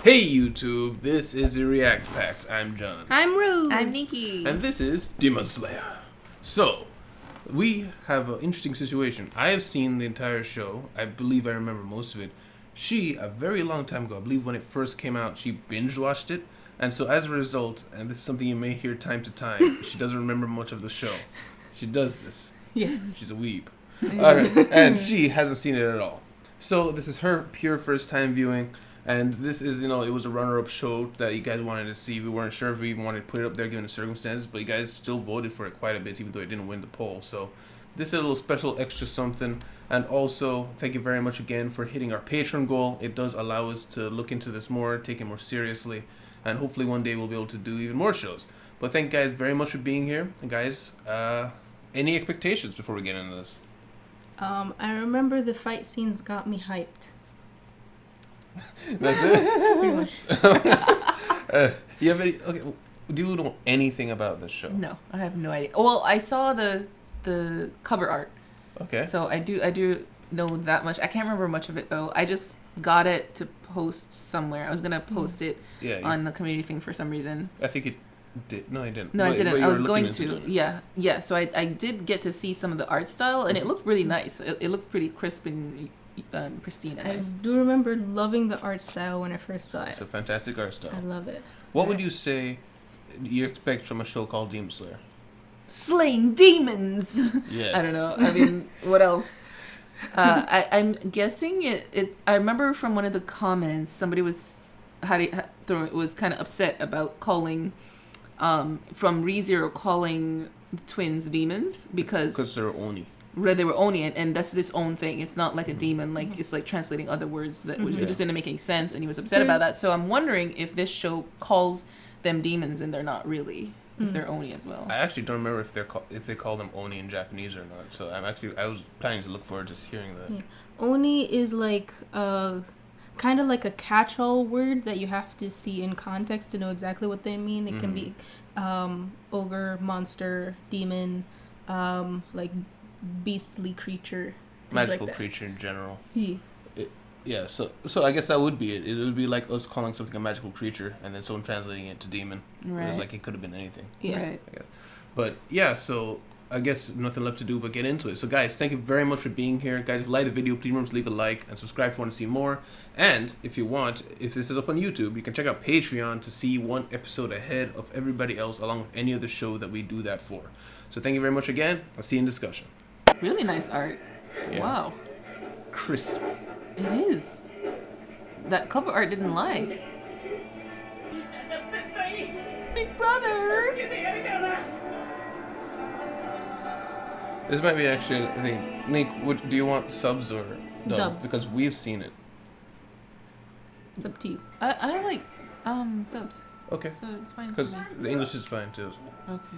Hey YouTube, this is the React Pact. I'm John. I'm Rose. I'm Nikki. And this is Demon Slayer. So, we have an interesting situation. I have seen the entire show. I believe I remember most of it. She, a very long time ago, I believe when it first came out, she binge watched it. And so as a result, and this is something you may hear time to time, she doesn't remember much of the show. She does this. Yes. She's a weeb. Alright, and she hasn't seen it at all. So this is her pure first time viewing. And this is, it was a runner-up show that you guys wanted to see. We weren't sure if we even wanted to put it up there given the circumstances, but you guys still voted for it quite a bit, even though it didn't win the poll. So this is a little special extra something. And also, thank you very much again for hitting our Patreon goal. It does allow us to look into this more, take it more seriously, and hopefully one day we'll be able to do even more shows. But thank you guys very much for being here. And guys, any expectations before we get into this? I remember the fight scenes got me hyped. That's it? Pretty much. You have any, okay, do you know anything about this show? No, I have no idea. Well, I saw the cover art. Okay. So I do know that much. I can't remember much of it though. I just got it to post somewhere. I was gonna post it on the community thing for some reason. I think it did. No, I didn't. No, I didn't. I was going to. It. Yeah. So I did get to see some of the art style, and it looked really nice. It looked pretty crisp and pristine and nice. I do remember loving the art style when I first saw it. It's a fantastic art style. I love it. What would you say you expect from a show called Demon Slayer? Slaying demons. Yes. I don't know. I mean, what else? I'm guessing it. I remember from one of the comments, somebody was was kind of upset about calling, from ReZero calling twins demons because they're Oni. They were Oni, and that's its own thing. It's not like a demon. Like it's like translating other words that it just didn't make any sense, and he was upset about that. So I'm wondering if this show calls them demons and they're not really. If they're Oni as well. I actually don't remember if they call them Oni in Japanese or not. So I was planning to look forward to hearing that. Yeah. Oni is like kind of like a catch-all word that you have to see in context to know exactly what they mean. It can be ogre, monster, demon, like beastly creature, magical like creature in general. Yeah. So I guess that would be it. It would be like us calling something a magical creature and then someone translating it to demon. Right. It's like it could have been anything. Yeah. Right. But yeah, so I guess nothing left to do but get into it. So guys, thank you very much for being here. Guys, if you like the video, please remember to leave a like and subscribe if you want to see more. And if you want, if this is up on YouTube, you can check out Patreon to see one episode ahead of everybody else along with any other show that we do that for. So thank you very much again. I'll see you in discussion. Really nice art. Yeah. Wow. Crisp. It is. That cover art didn't lie. Big brother! This might be actually, I think, Nick, do you want subs or dub? Dubs. Because we've seen it. It's up to you. I like subs. Okay. So it's fine. Because for me. the English is fine too. Okay.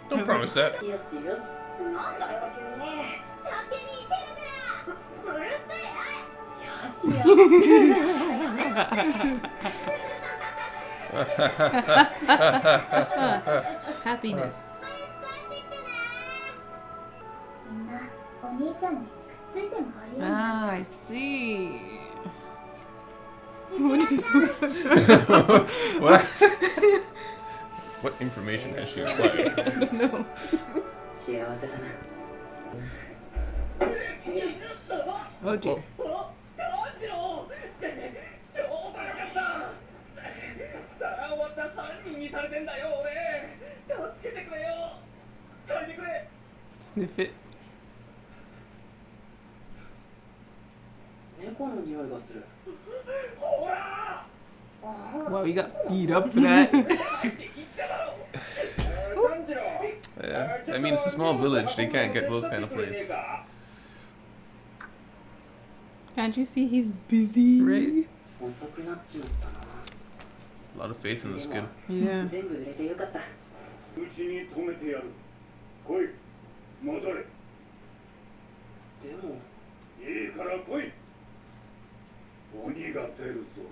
Don't promise that. Happiness. Ah, I see. What? What information has she acquired? No. Oh dear. Sniff it. Wow, you got beat up for that. Yeah. I mean, it's a small village. They can't get those kind of plates. Can't you see he's busy? Right? A lot of faith in this kid. Yeah. うちに止めてやる。来い、戻れ。でも、いいから来い。鬼が出るぞ。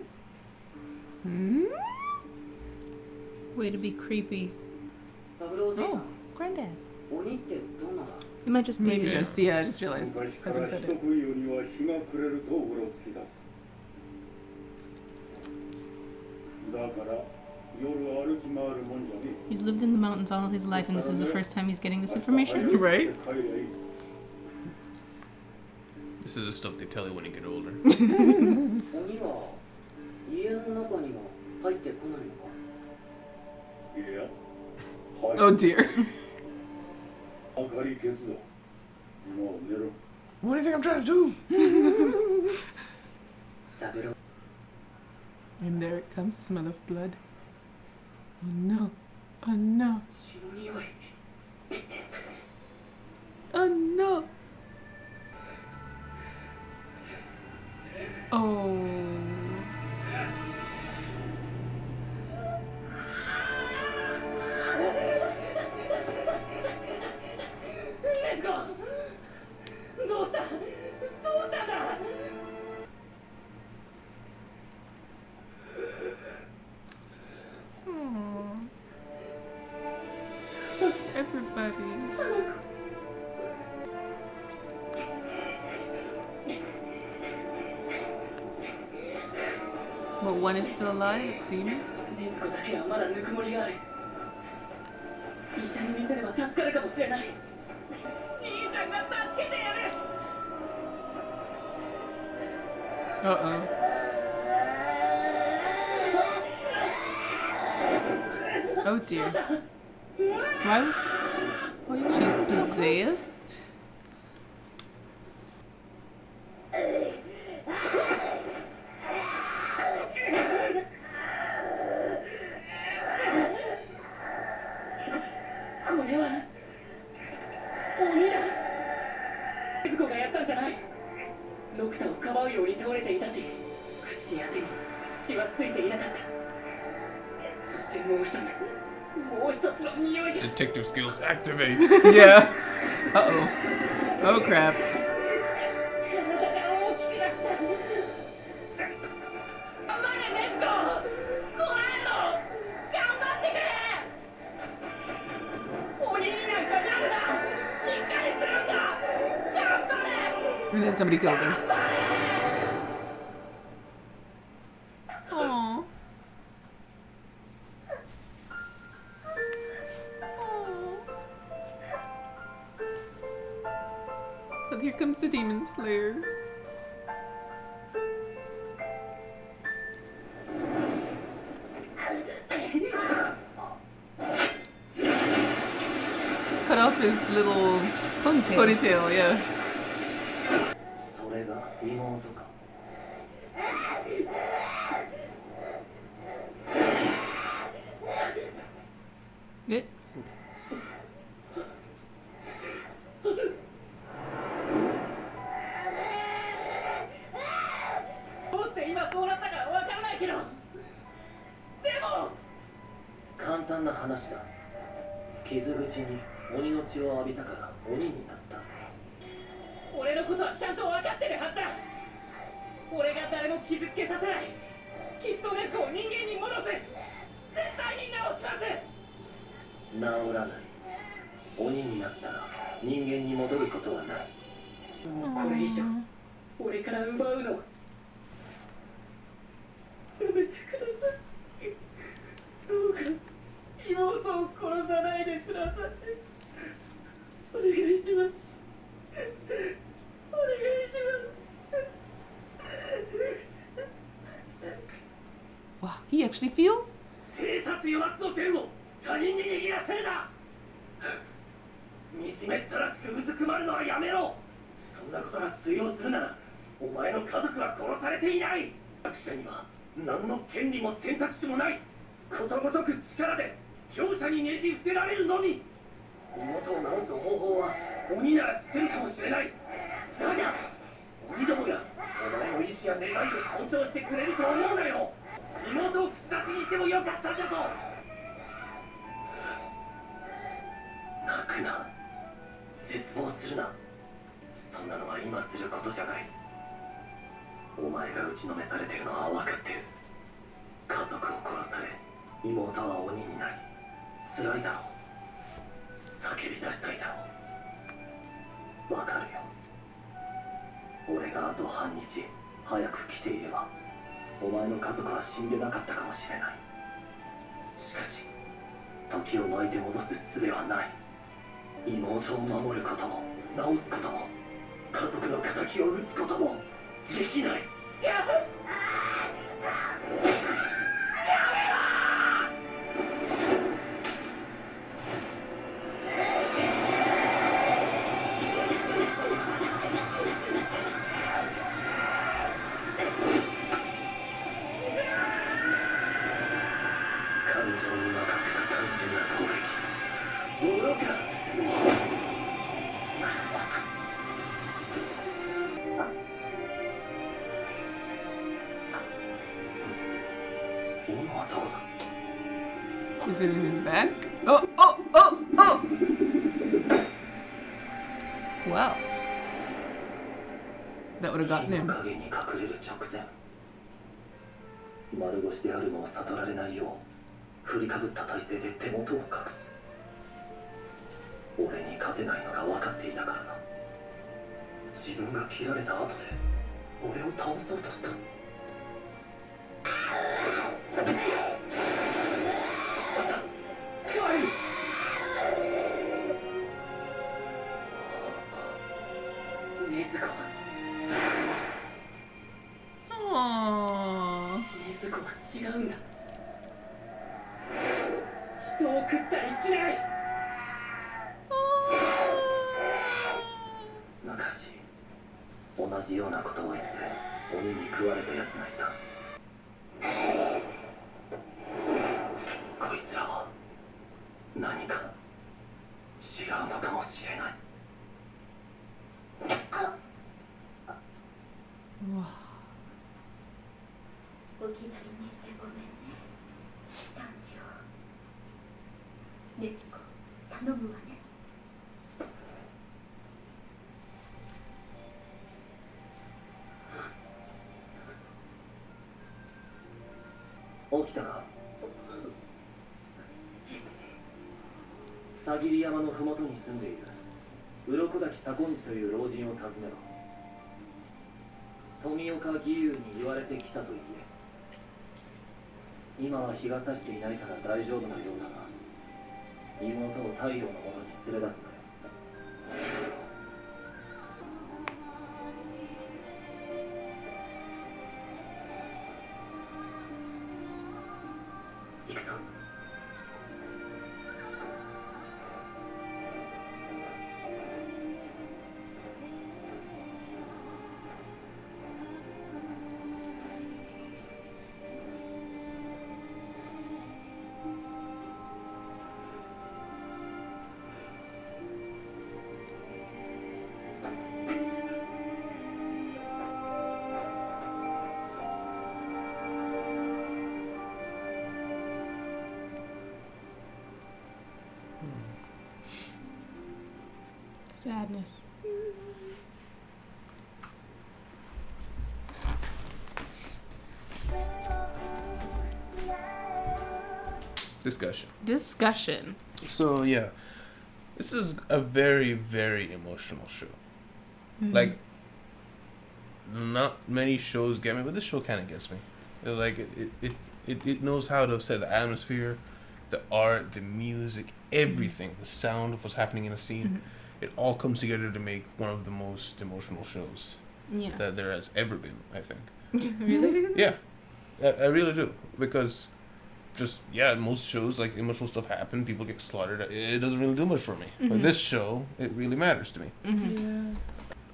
Way to be creepy. 三郎じいさん、 Oh, granddad. 鬼ってどんなだ。 It might just be Maybe me. just, yeah, I just realized 昔か as ら he 人 said 食 it. い鬼は日が暮れるとうろつき出す。だから夜歩き回るもんじゃねえ。 He's lived in the mountains all his life, and this is the first time he's getting this information. Right? This is the stuff they tell you when you get older. 鬼は家の中には入ってこないのか。いや、 Oh dear. 明かり消すぞ。もう寝ろ。 What do you think I'm trying to do? 三郎。 And there it comes, smell of blood. Oh no. Oh no. 血の匂い。 Oh no. Oh. Let's go. どうした？どうしたんだ？ Everybody. But one is still alive, it seems. ネズコだけはまだぬくもりがある。医者に見せれば助かるかもしれない。兄ちゃんが助けてやる。 Uh-oh. Oh dear. Why? Why are you She's so close? possessed? Detective skills activate. Yeah. Uh-oh. Oh crap. And then somebody kills her. Aww. But here comes the demon slayer. Cut off his little ponytail, yeah. それが妹か。 Eh? どうして今そうなったかわからないけど、でも簡単な話だ。傷口に鬼の血を浴びたから鬼になった。俺のことはちゃんと分かってるはずだ。俺が誰も傷つけさせない。きっとネズコを人間に戻す。絶対に直します。治らない。鬼になったら人間に戻ることはない。もうこれ以上俺から奪うのはやめてください。どうか妹を殺さないでください。お願いします。お願いします。 Wow, he actually feels? 生殺与奪の剣を他人に握らせるな。見しめったらしくうずくまるのはやめろ。そんなことが通用するならお前の家族は殺されていない。弱者には何の権利も選択肢もない。ことごとく力で強者にねじ伏せられるのみ。妹を治す方法は鬼なら知ってるかもしれない。だが鬼どもがお前の意志や願いを尊重してくれると思うなよ。妹を口出しにしてもよかったんだぞ。泣くな、絶望するな。そんなのはい今することじゃない。お前が打ちのめされてるのは分かってる。家族を殺され、妹は鬼になり、辛いだろう。叫び出したいだろう。分かるよ。俺があと半日早く来ていれば、お前の家族は死んでなかったかもしれない。しかし時を巻いて戻す術はない。妹を守ることも治すことも家族の敵を討つこともできない。感情に任せた単純な攻撃、愚か。斧はどこだ。 Is it in his bag? Oh, oh, oh, oh! Wow. That would have gotten 火の him. 影に隠れる直前、丸腰であるのを悟られないよう振りかぶった体勢で手元を隠す。俺に勝てないのが分かっていたからだ。自分が切られた後で俺を倒そうとした。禰豆子はAww. 禰豆子は違うんだ。人を食ったりしない。昔同じようなことを言って鬼に食われたやつがいた。こいつらは何か違うのかもしれない。置き去りにしてごめんね、炭治郎。禰豆子、頼むわね。起きたか。さぎり山のふもとに住んでいる鱗滝左近寺という老人を訪ねろ。富岡義勇に言われてきたと言え。今は日が差していないから大丈夫なようだが、妹を太陽のもとに連れ出すなよ。行くぞ。Sadness. Discussion. So yeah, this is a very, very emotional show. Like, not many shows get me, but this show kind of gets me. Like it knows how to set the atmosphere, the art, the music, everything, the sound of what's happening in a scene. It all comes together to make one of the most emotional shows Yeah. that there has ever been, I think. Really? Yeah, I really do, because just most shows, like, emotional stuff happen, people get slaughtered. It doesn't really do much for me. But this show, it really matters to me. Yeah.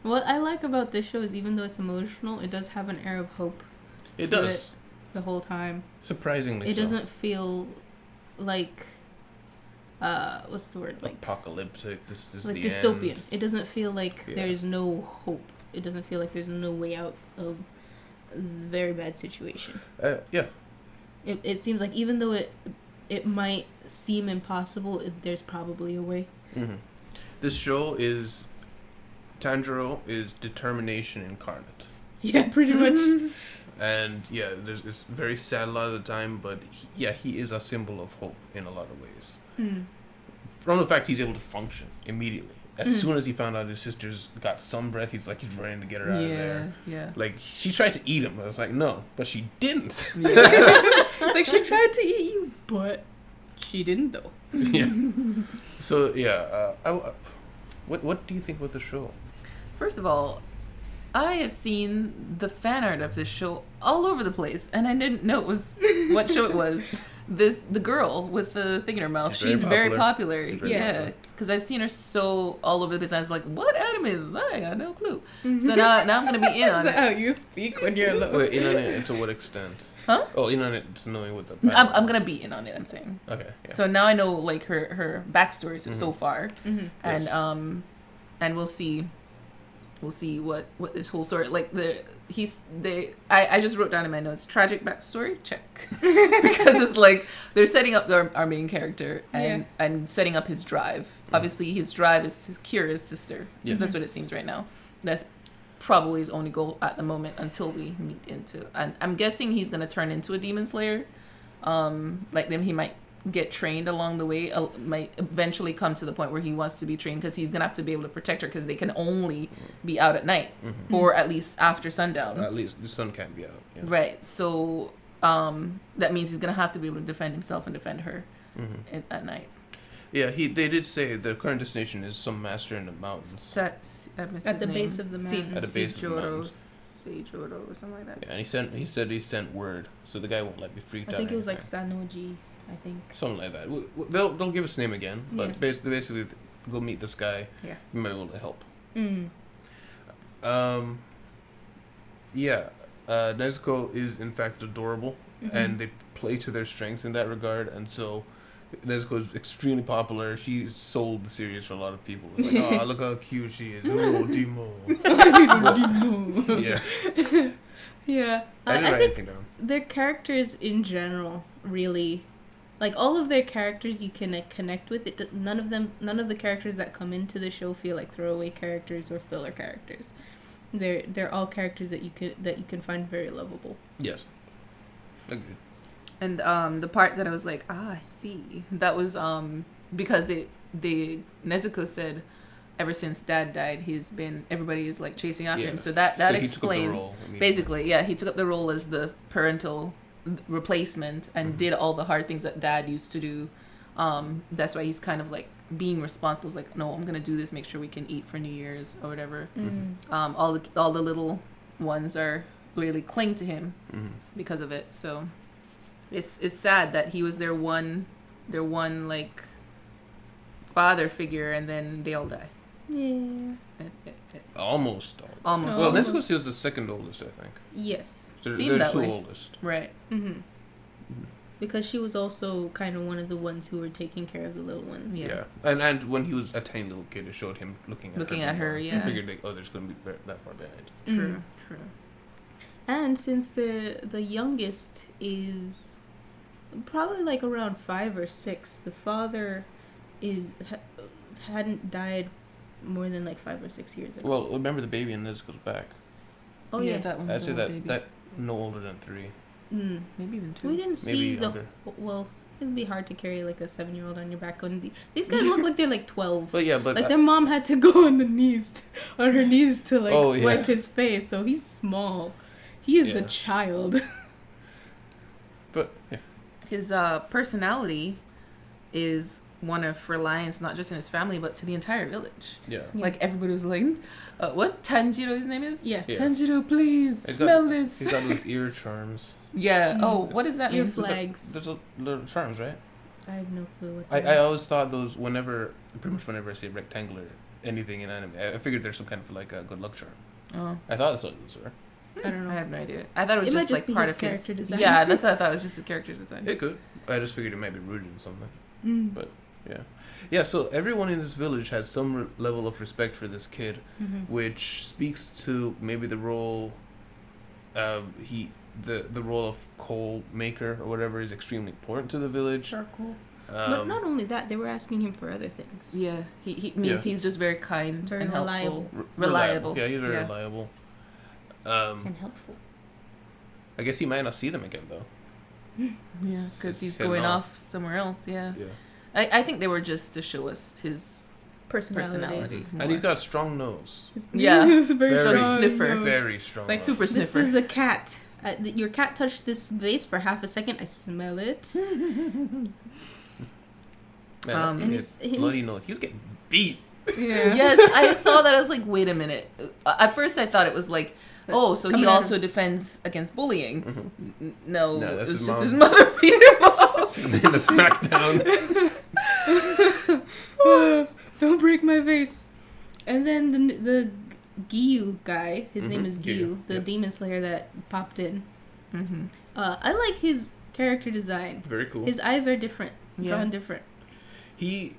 What I like about this show is even though it's emotional, it does have an air of hope It to does. the whole time. Surprisingly, It so. doesn't feel like what's the word, like Apocalyptic. This is like the dystopian. end. It doesn't feel like Yeah. there's no hope. It doesn't feel like there's no way out of a very bad situation. Yeah. It seems like even though it might seem impossible, there's probably a way. This show is Tanjiro is determination incarnate. Yeah, pretty much. And yeah, it's very sad a lot of the time, but he is a symbol of hope in a lot of ways. From the fact he's able to function immediately. As soon as he found out his sister's got some breath, he's running to get her out of there. Yeah. Like, she tried to eat him. I was like, no, but she didn't. Yeah. It's like, she tried to eat you, but she didn't, though. Yeah. So, yeah. What do you think about the show? First of all, I have seen the fan art of this show all over the place, and I didn't know it was what show it was. The girl with the thing in her mouth, she's very popular. Yeah, because I've seen her so all over the place. I was like, what anime is that? I got no clue. So now I'm going to be in on it. Is that how you speak when you're alone? Wait, in on it and to what extent? Huh? Oh, in on it to knowing what the... I'm going to be in on it, I'm saying. Okay. Yeah. So now I know, like, her backstory so far. And, Yes. And we'll see what this whole story, like, I just wrote down in my notes, tragic backstory, check. Because it's like they're setting up our main character and setting up his drive. Obviously his drive is to cure his sister. Yes. That's what it seems right now. That's probably his only goal at the moment until we meet into, and I'm guessing he's going to turn into a demon slayer. Like, then he might get trained along the way, might eventually come to the point where he wants to be trained, because he's gonna have to be able to protect her, because they can only be out at night, or at least after sundown. At least the sun can't be out. Yeah. Right. So that means he's gonna have to be able to defend himself and defend her at night. Yeah, they did say the current destination is some master in the mountains. At the base of the mountain. At the base of the mountains. Seijoro or something like that. Yeah, and he said he sent word, so the guy won't be freaked out. I think it was like Sanoji. I think something like that. They'll give us a name again, but basically go meet this guy. Yeah, you might be able to help. Nezuko is in fact adorable, and they play to their strengths in that regard, and so Nezuko is extremely popular. She sold the series for a lot of people. It's like, oh, look how cute she is. Oh, Demo. Yeah. Yeah. I didn't write anything down. Their characters in general really, like, all of their characters you can connect with. None of the characters that come into the show feel like throwaway characters or filler characters. They're all characters that you can find very lovable. Yes. Agreed. And the part that I was like, I see, that was because Nezuko said ever since Dad died, everybody is like chasing after him. So that explains basically. Yeah, he took up the role as the parental replacement and did all the hard things that Dad used to do. That's why he's kind of like being responsible. It's like, no, I'm gonna do this. Make sure we can eat for New Year's or whatever. All the little ones are really cling to him because of it. So it's sad that he was their one like father figure, and then they all die. Yeah. Almost. Almost. Well, Nezuko is the second oldest, I think. Yes. They're that two way. oldest. Right. Because she was also kind of one of the ones who were taking care of the little ones. Yeah. And when he was a tiny little kid, it showed him looking at her. Yeah. I figured there's going to be that far behind. True. And since the youngest is probably like around 5 or 6, the father hadn't died more than like 5 or 6 years ago. Well, remember the baby in Nezuko's back. Oh yeah, that one. I'd say that no older than 3. Maybe even 2. We didn't see well, it'd be hard to carry like a 7-year-old on your back. These guys look like they're like 12. But like their mom had to go on her knees to like wipe his face, so he's small. He is a child. But yeah. His personality is one of reliance, not just in his family, but to the entire village. Yeah. Like, everybody was like, what? Tanjiro, his name is? Yeah. Tanjiro, please, smell this. He's got those ear charms. Yeah. Oh, what does that ear mean? flags. There's little charms, right? I have no clue what I always thought those whenever I say rectangular anything in anime, I figured there's some kind of like a good luck charm. Oh. I thought that's what those were. I don't know. I have no idea. I thought it was just like be part his of character his design. Yeah, that's what I thought. It was just his character design. It could. I just figured it might be rooted in something. But yeah. So everyone in this village has some level of respect for this kid, which speaks to maybe the role. The role of coal maker or whatever is extremely important to the village. Charcoal. But not only that, they were asking him for other things. Yeah, he means he's just very kind Very and helpful. reliable. Reliable. Yeah, he's very reliable. And helpful. I guess he might not see them again though. Yeah, because he's heading going off. off somewhere else. Yeah. Yeah. I think they were just to show us his personality. And he's got a strong nose. Yeah. very Very strong sniffer. nose. Very strong. like nose. super This sniffer. is a cat. Your cat touched this vase for half a second. I smell it. Man, and his he's- bloody nose. He was getting beat. Yeah. Yes, I saw that. I was like, wait a minute. At first, I thought it was like, oh, so he Coming at also defends against bullying. No, No, that's it's his just mom. his mother beat him up. In the smackdown. Don't break my vase. And then the Gyu guy, his name is Gyu, Gyu, the yep. demon slayer that popped in. Mm-hmm. I like his character design. Very cool. His eyes are different, Yeah. drawn different. He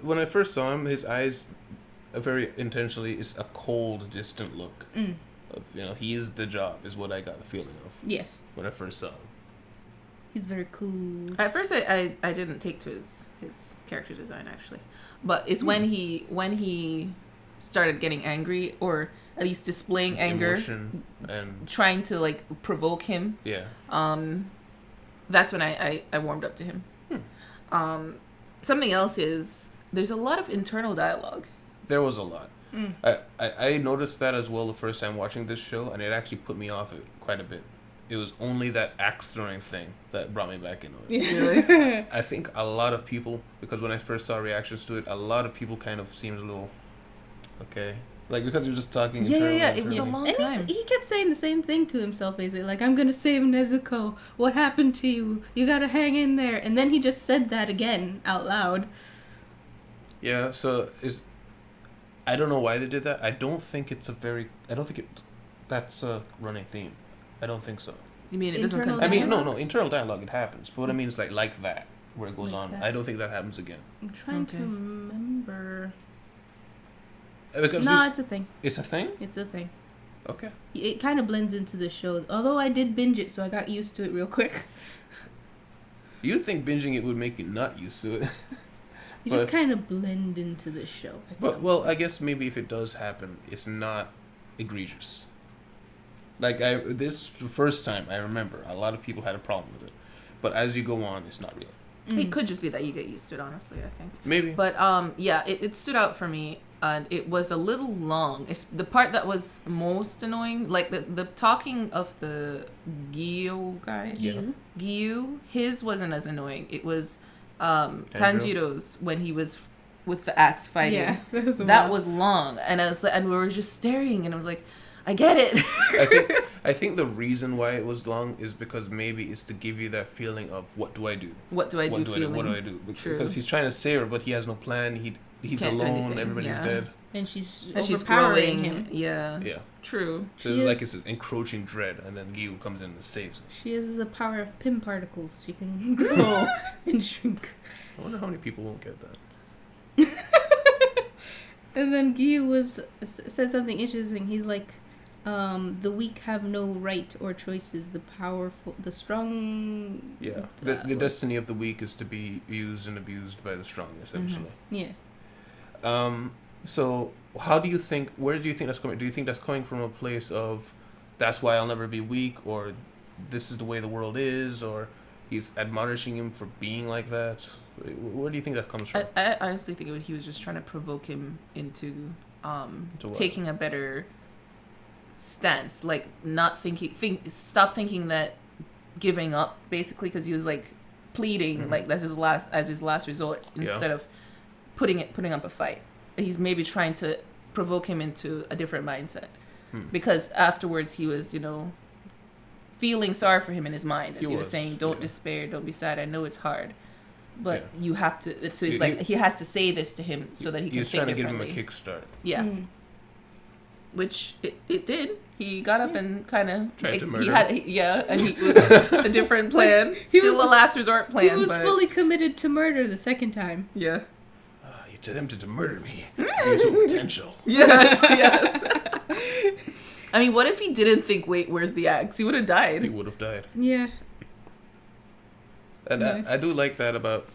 when I first saw him, his eyes very intentionally is a cold, distant look. Of, he is the job is what I got the feeling of Yeah, when I first saw him. he's very cool. At first, I didn't take to his character design actually, but it's when he started getting angry, or at least displaying anger, Emotion and trying to like provoke him. yeah. That's when I warmed up to him. Something else is there's a lot of internal dialogue. There was a lot. I noticed that as well the first time watching this show, and it actually put me off it quite a bit. It was only that axe throwing thing that brought me back into it. Really? I think a lot of people, because when I first saw reactions to it, a lot of people kind of seemed a little, okay. Like, because you're just talking Yeah. It was a internally. long And time. he kept saying the same thing to himself, basically. Like, I'm gonna save Nezuko. What happened to you? You gotta hang in there. And then he just said that again out loud. Yeah, so I don't know why they did that. I don't think that's a running theme. I don't think so. You mean it doesn't Internal continue? dialogue? Internal dialogue, it happens. But what I mean is like that, where it goes Like on. that. I don't think that happens again. I'm trying Okay. to remember. Because No, it's a thing. it's a thing? It's a thing. Okay. It kind of blends into the show. Although I did binge it, so I got used to it real quick. You'd think binging it would make you not used to it. You just But- kind of blend into the show. But, well, I guess maybe if it does happen, it's not egregious. Like, the first time, I remember, a lot of people had a problem with it. But as you go on, it's not real. It could just be that you get used to it, honestly, I think. Maybe. But yeah, it stood out for me, and it was a little long. It's the part that was most annoying, like the talking of the Gyu guy. Yeah. Gyu, his wasn't as annoying. It was Tanjiro's when he was with the axe fighting. Yeah, That was long, and I was like, and we were just staring, and I was like, I get it. I think the reason why it was long is because maybe it's to give you that feeling of what do I do? What do I do? What do I do? True. Because he's trying to save her, but he has no plan. He's Can't do alone. anything, Everybody's yeah. dead. And she's And she's overpowering growing him. Yeah. Yeah. True. So She it's is- like it's this encroaching dread, and then Gyu comes in and saves it. She has the power of pin particles. She can grow and shrink. I wonder how many people won't get that. And then Gyu said something interesting. He's like, the weak have no right or choices. The strong. Yeah. The destiny of the weak is to be used and abused by the strong, essentially. Yeah. So where do you think that's coming? Do you think that's coming from a place of that's why I'll never be weak, or this is the way the world is, or he's admonishing him for being like that? Where do you think that comes from? I honestly think he was just trying to provoke him into what? taking a better stance, like not stop thinking that giving up, basically, because he was like pleading like that's his last resort instead of putting up a fight. He's maybe trying to provoke him into a different mindset, because afterwards he was feeling sorry for him in his mind, as he was saying, don't despair, don't be sad, I know it's hard, but you have to. So he's he has to say this to him so that he can think trying to differently. give him a kickstart. Yeah. Which it did. He got up and kind of Tried to murder he had and he was a different plan. Still a last resort plan. He was but, fully committed to murder the second time. Yeah. You attempted to murder me. Use your potential. Yes. I mean, what if he didn't think, wait, where's the axe? He would have He died. would have died. Yeah. And Nice. I do like that about.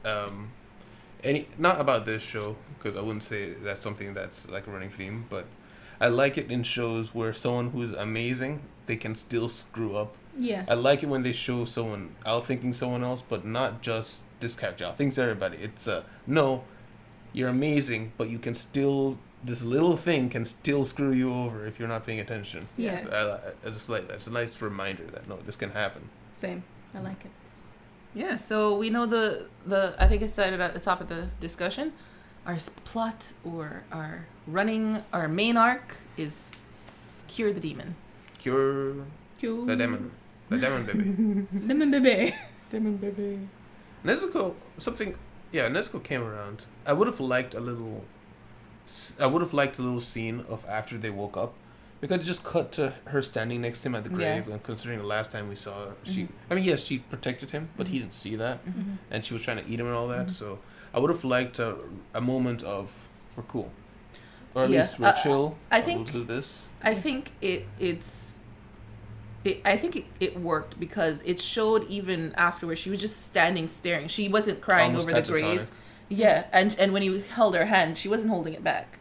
not about this show, because I wouldn't say that's something that's like a running theme, but I like it in shows where someone who is amazing, they can still screw up. Yeah. I like it when they show someone outthinking someone else, but not just this character outthinks everybody. It's no, you're amazing, but you can still, this little thing can still screw you over if you're not paying attention. Yeah. I just like that. It's a nice reminder that no, this can happen. Same. I like it. Yeah, so we know the I think I started at the top of the discussion. Our plot or our main arc is cure the demon. Cure the demon. The demon baby. Demon baby. Demon baby. Nezuko, Nezuko came around. I would have liked a little scene of after they woke up. Because it just cut to her standing next to him at the grave, and considering the last time we saw her, she protected him, but he didn't see that, and she was trying to eat him and all that. So I would have liked a moment of we're cool, or at least we're chill. I think we'll do this. I think it worked because it showed even afterwards she was just standing staring. She wasn't crying Almost over the graves. Yeah, and when he held her hand, she wasn't holding it back.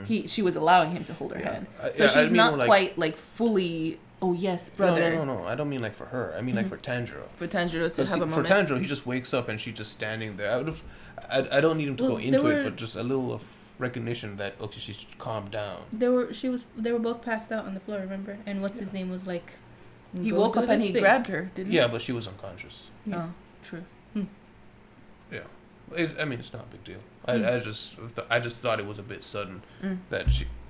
She was allowing him to hold her hand. So she's not quite like fully, oh yes, brother. No. I don't mean like for her. I mean like for Tanjiro. For Tanjiro to have a moment. For Tanjiro, he just wakes up and she's just standing there. I don't need him to go into it, but just a little of recognition that okay, she's calmed down. They were both passed out on the floor, remember? And what's his name was like, he woke up and he grabbed her, didn't he? Yeah, but she was unconscious. Yeah. Oh, true. Yeah. It's not a big deal. I just thought it was a bit sudden that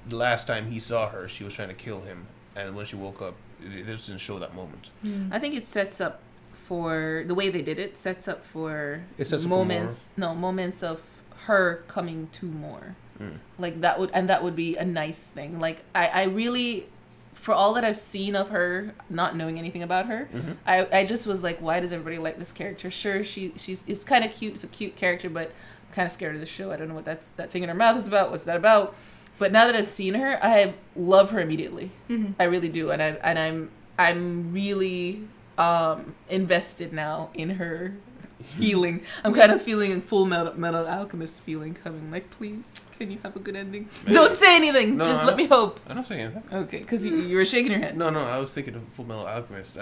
the last time he saw her, she was trying to kill him, and when she woke up, it just didn't show that moment. I think it sets up for the way they did it. Sets up for moments of her coming to more. Like that would be a nice thing. Like I really, for all that I've seen of her, not knowing anything about her, I just was like, why does everybody like this character? Sure, it's kind of cute. It's a cute character, but I'm kind of scared of the show. I don't know what that thing in her mouth is about. What's that about? But now that I've seen her, I love her immediately. I really do, and I'm really invested now in her healing. I'm kind of feeling Full Metal Alchemist feeling coming. Like, please, can you have a good ending? Maybe. Don't say anything. No, Just let me hope. I'm not saying anything. Okay, because you were shaking your head. No, I was thinking of Full Metal Alchemist.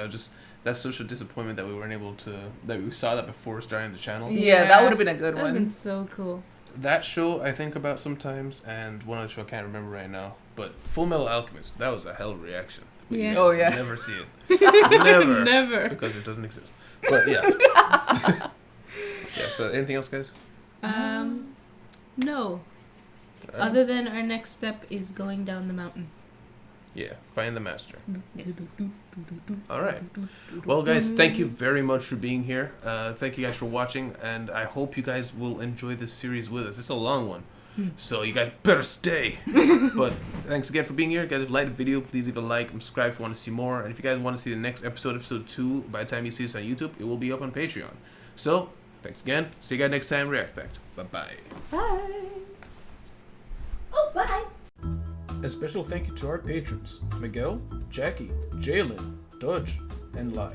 That's such a disappointment that we weren't able to, that we saw that before starting the channel. Yeah, that would have been a good one. That would have been so cool. That show I think about sometimes, and one other show I can't remember right now, but Full Metal Alchemist, that was a hell of a reaction. Yeah. Oh, yeah. Never see it. Never. Because it doesn't exist. But yeah. Yeah, so anything else, guys? No. Other than our next step is going down the mountain. Yeah, find the master. Yes. All right. Well, guys, thank you very much for being here. Thank you guys for watching, and I hope you guys will enjoy this series with us. It's a long one, so you guys better stay. But thanks again for being here. Guys, if you liked the video, please leave a like and subscribe if you want to see more. And if you guys want to see the next episode 2, by the time you see this on YouTube, it will be up on Patreon. So, thanks again. See you guys next time. React Back. Bye-bye. Bye. Oh, bye. A special thank you to our patrons, Miguel, Jackie, Jalen, Dodge, and Lai.